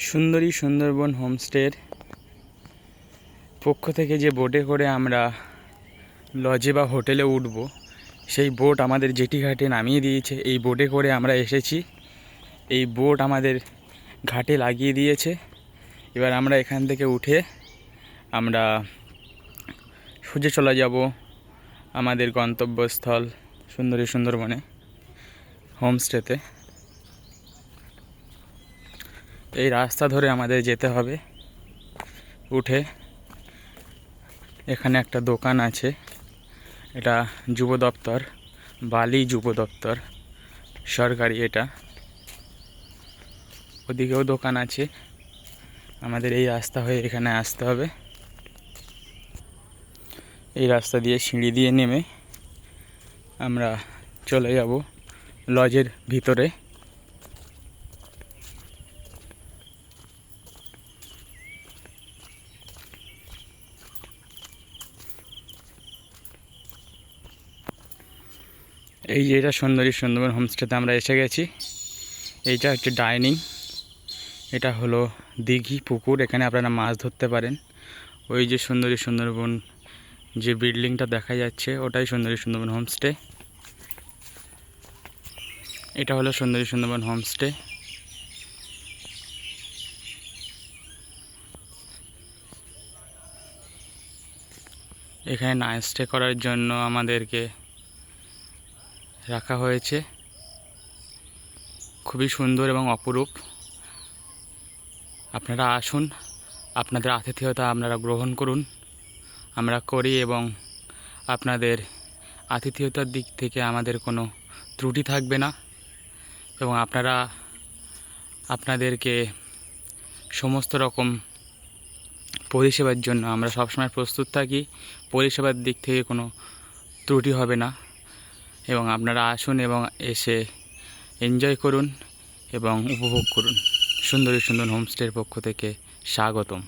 সুন্দরী সুন্দরবন হোমস্টের পক্ষ থেকে যে বোটে করে আমরা লজে বা হোটেলে উঠব, সেই বোট আমাদের জেটিঘাটে নামিয়ে দিয়েছে। এই বোটে করে আমরা এসেছি, এই বোট আমাদের ঘাটে লাগিয়ে দিয়েছে। এবার আমরা এখান থেকে উঠে আমরা সোজা চলে যাব আমাদের গন্তব্যস্থল সুন্দরী সুন্দরবনে হোমস্টেতে। এই রাস্তা ধরে আমাদের যেতে হবে। উঠে এখানে একটা দোকান আছে, এটা যুব দপ্তর, বালি যুব দপ্তর সরকারি। এটা ওদিকেও দোকান আছে। আমাদের এই রাস্তা হয়ে এখানে আসতে হবে। এই রাস্তা দিয়ে সিঁড়ি দিয়ে নেমে আমরা চলে যাব লজের ভিতরে। এই যে এটা সুন্দরী সুন্দরবন হোমস্টেতে আমরা এসে গেছি। এইটা হচ্ছে ডাইনিং, এটা হলো দিঘি পুকুর, এখানে আপনারা মাছ ধরতে পারেন। ওই যে সুন্দরী সুন্দরবন যে বিল্ডিংটা দেখা যাচ্ছে, ওটাই সুন্দরী সুন্দরবন হোমস্টে। এটা হলো সুন্দরী সুন্দরবন হোমস্টে। এখানে নাইট স্টে করার জন্য আমাদেরকে রাখা হয়েছে। খুবই সুন্দর এবং অপরূপ। আপনারা আসুন, আপনাদের আতিথেয়তা আপনারা গ্রহণ করুন, আমরা করি, এবং আপনাদের আতিথেয়তার দিক থেকে আমাদের কোনো ত্রুটি থাকবে না। এবং আপনাদেরকে সমস্ত রকম পরিষেবার জন্য আমরা সবসময় প্রস্তুত থাকি। পরিষেবার দিক থেকে কোনো ত্রুটি হবে না। এবং আপনারা আসুন এবং এসে এনজয় করুন এবং উপভোগ করুন। সুন্দরী সুন্দর হোমস্টের পক্ষ থেকে স্বাগতম।